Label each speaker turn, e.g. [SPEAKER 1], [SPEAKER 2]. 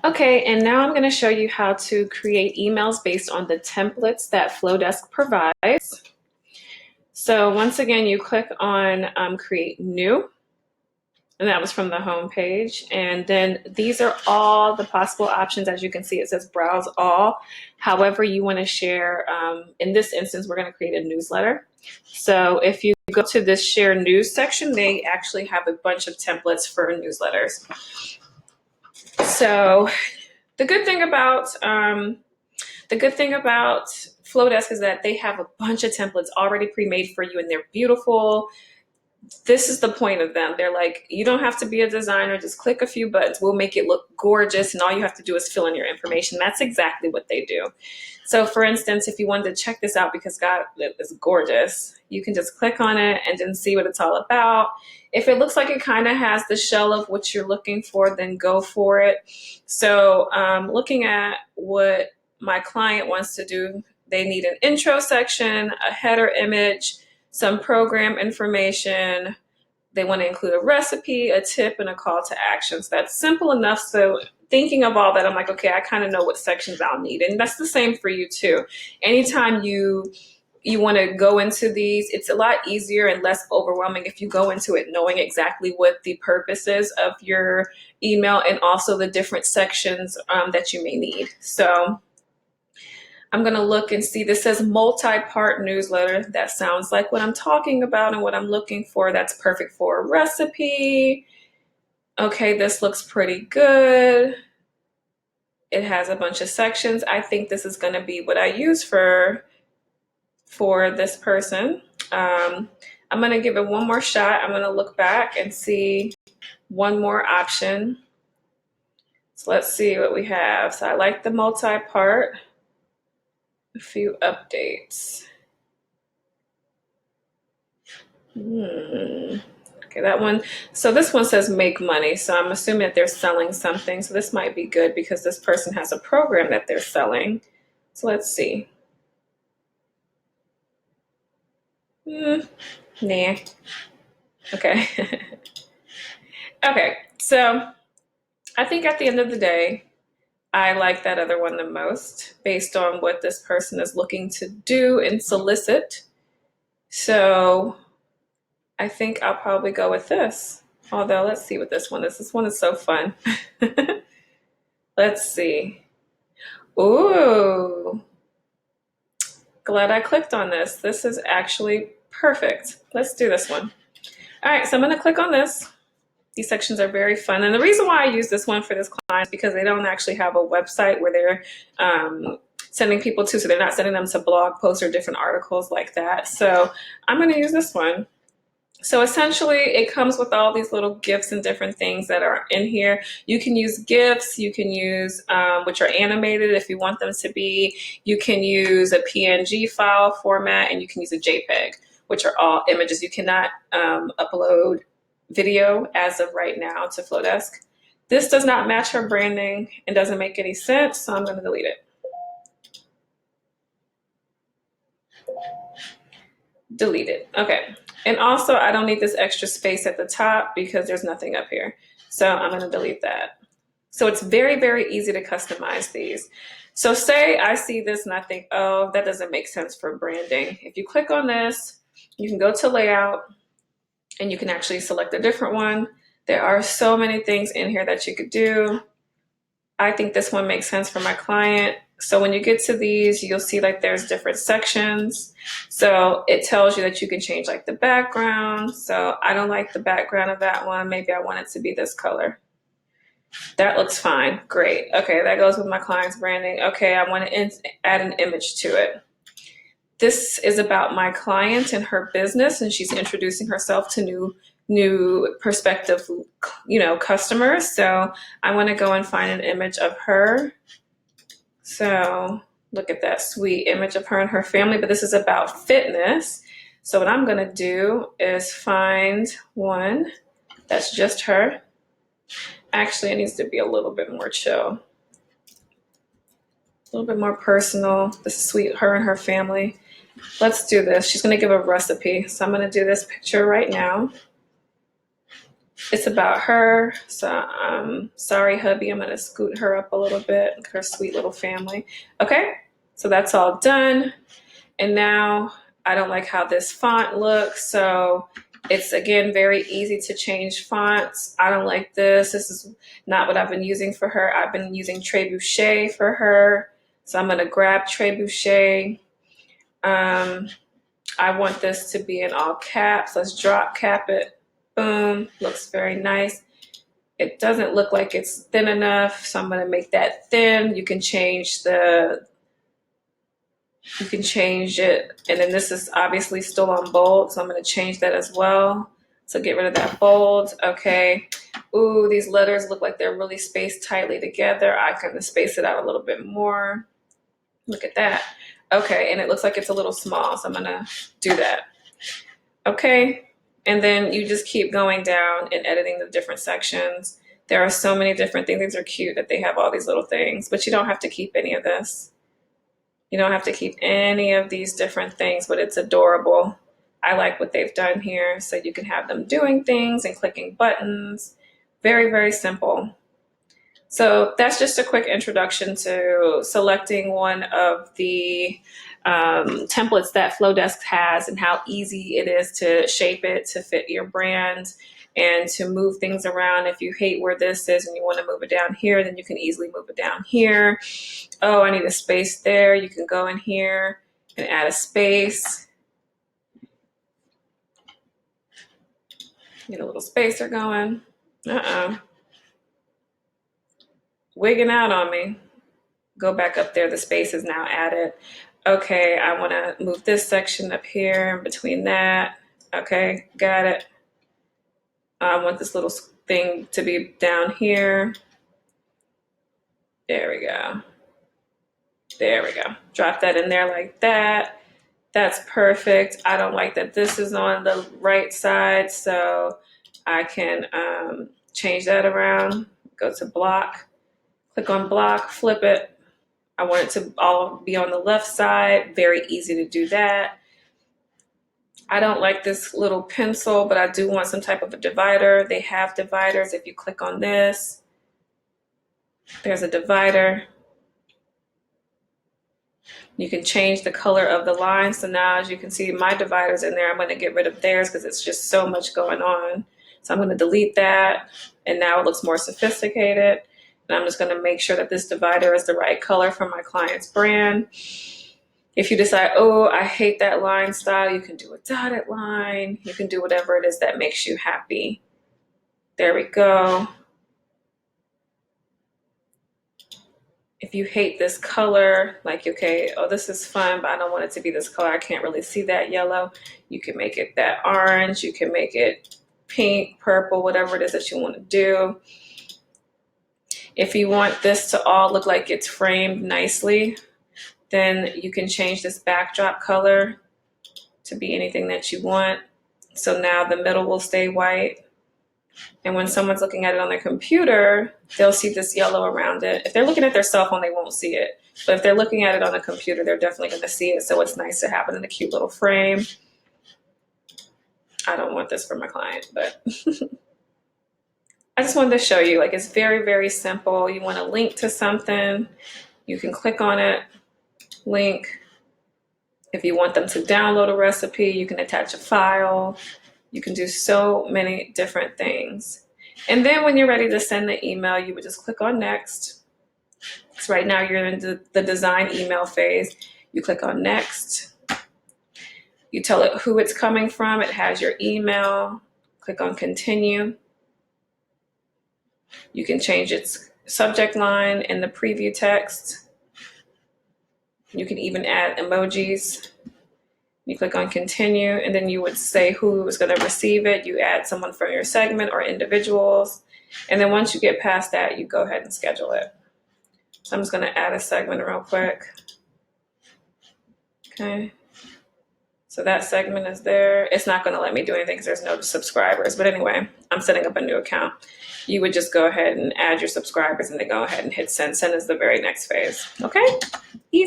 [SPEAKER 1] Okay, and now I'm going to show you how to create emails based on the templates that Flodesk provides. So once again, you click on Create New, and that was from the home page. And then these are all the possible options. As you can see, it says Browse All. However you want to share, in this instance, we're going to create a newsletter. So if you go to this Share News section, they actually have a bunch of templates for newsletters. So the good thing about Flowdesk is that they have a bunch of templates already pre-made for you, and they're beautiful. This is the point of them. They're like, you don't have to be a designer, just click a few buttons, we'll make it look gorgeous, and all you have to do is fill in your information. That's exactly what they do. So for instance, if you wanted to check this out because God, it is gorgeous, you can just click on it and then see what it's all about. If it looks like it kind of has the shell of what you're looking for, then go for it. So looking at what my client wants to do, they need an intro section, a header image, some program information. They want to include a recipe, a tip, and a call to action. So that's simple enough. So thinking of all that, I'm like, okay, I kind of know what sections I'll need. And that's the same for you too. Anytime you want to go into these, it's a lot easier and less overwhelming if you go into it knowing exactly what the purpose is of your email and also the different sections that you may need. So I'm going to look and see, this says multi-part newsletter. That sounds like what I'm talking about and what I'm looking for. That's perfect for a recipe. Okay, this looks pretty good. It has a bunch of sections. I think this is going to be what I use for this person. I'm going to give it one more shot. I'm going to look back and see one more option. So let's see what we have. So I like the multi-part. A few updates. Okay, that one. So this one says make money. So I'm assuming that they're selling something. So this might be good because this person has a program that they're selling. So let's see. Nah. Okay. Okay. So I think at the end of the day, I like that other one the most based on what this person is looking to do and solicit. So I think I'll probably go with this. Although, let's see what this one is. This one is so fun. Let's see. Ooh. Glad I clicked on this. This is actually perfect. Let's do this one. All right, so I'm going to click on this. These sections are very fun. And the reason why I use this one for this client is because they don't actually have a website where they're sending people to, so they're not sending them to blog posts or different articles like that. So I'm going to use this one. So essentially, it comes with all these little GIFs and different things that are in here. You can use GIFs, you can use, which are animated if you want them to be. You can use a PNG file format, and you can use a JPEG, which are all images. You cannot upload video as of right now to Flodesk. This does not match her branding and doesn't make any sense, so I'm going to delete it. Delete it. Okay. And also, I don't need this extra space at the top because there's nothing up here. So I'm going to delete that. So it's very, very easy to customize these. So say I see this and I think, oh, that doesn't make sense for branding. If you click on this, you can go to layout and you can actually select a different one. There are so many things in here that you could do. I think this one makes sense for my client. So when you get to these, you'll see like there's different sections. So it tells you that you can change like the background. So I don't like the background of that one. Maybe I want it to be this color. That looks fine. Great. Okay, that goes with my client's branding. Okay, I want to add an image to it. This is about my client and her business, and she's introducing herself to new prospective, customers. So I want to go and find an image of her. So look at that sweet image of her and her family, but this is about fitness. So what I'm going to do is find one that's just her. Actually, it needs to be a little bit more chill, a little bit more personal. This is sweet, her and her family. Let's do this. She's going to give a recipe. So I'm going to do this picture right now. It's about her. So sorry, hubby, I'm gonna scoot her up a little bit, her sweet little family. Okay, so that's all done. And now I don't like how this font looks. So it's again very easy to change fonts. I don't like this. This is not what I've been using for her. I've been using Trebuchet for her. So I'm gonna grab Trebuchet. I want this to be in all caps. Let's drop cap it. Boom, looks very nice. It doesn't look like it's thin enough, so I'm gonna make that thin. You can change it, and then this is obviously still on bold, so I'm gonna change that as well. So get rid of that bold, okay. Ooh, these letters look like they're really spaced tightly together. I can space it out a little bit more. Look at that. Okay, and it looks like it's a little small, so I'm gonna do that. Okay, and then you just keep going down and editing the different sections. There are so many different things. These are cute that they have all these little things, but you don't have to keep any of this. You don't have to keep any of these different things, but it's adorable. I like what they've done here. So you can have them doing things and clicking buttons. Very, very simple. So that's just a quick introduction to selecting one of the templates that Flodesk has and how easy it is to shape it to fit your brand and to move things around. If you hate where this is and you want to move it down here, then you can easily move it down here. Oh, I need a space there. You can go in here and add a space. Get a little spacer going. Wigging out on me. Go back up there. The space is now added. Okay, I want to move this section up here in between that. Okay, got it. I want this little thing to be down here. There we go. There we go. Drop that in there like that. That's perfect. I don't like that this is on the right side, so I can change that around. Go to block, click on block, flip it. I want it to all be on the left side. Very easy to do that. I don't like this little pencil, but I do want some type of a divider. They have dividers. If you click on this, there's a divider. You can change the color of the line. So now, as you can see, my divider's in there. I'm going to get rid of theirs because it's just so much going on. So I'm going to delete that. And now it looks more sophisticated. And I'm just going to make sure that this divider is the right color for my client's brand. If you decide, oh, I hate that line style, you can do a dotted line. You can do whatever it is that makes you happy. There we go. If you hate this color, like, okay, oh, this is fun, but I don't want it to be this color. I can't really see that yellow. You can make it that orange. You can make it pink, purple, whatever it is that you want to do. If you want this to all look like it's framed nicely, then you can change this backdrop color to be anything that you want. So now the middle will stay white. And when someone's looking at it on their computer, they'll see this yellow around it. If they're looking at their cell phone, they won't see it. But if they're looking at it on a computer, they're definitely going to see it. So it's nice to have it in a cute little frame. I don't want this for my client, but I just wanted to show you, like, it's very, very simple. You want to link to something, you can click on it, link. If you want them to download a recipe, you can attach a file. You can do so many different things. And then when you're ready to send the email, you would just click on next. So right now you're in the design email phase. You click on next. You tell it who it's coming from. It has your email. Click on continue. You can change its subject line in the preview text. You can even add emojis. You click on continue, and then you would say who is going to receive it. You add someone from your segment or individuals. And then once you get past that, you go ahead and schedule it. So I'm just going to add a segment real quick. Okay. So that segment is there. It's not going to let me do anything because there's no subscribers. But anyway, I'm setting up a new account. You would just go ahead and add your subscribers and then go ahead and hit send. Send is the very next phase. Okay? Easy.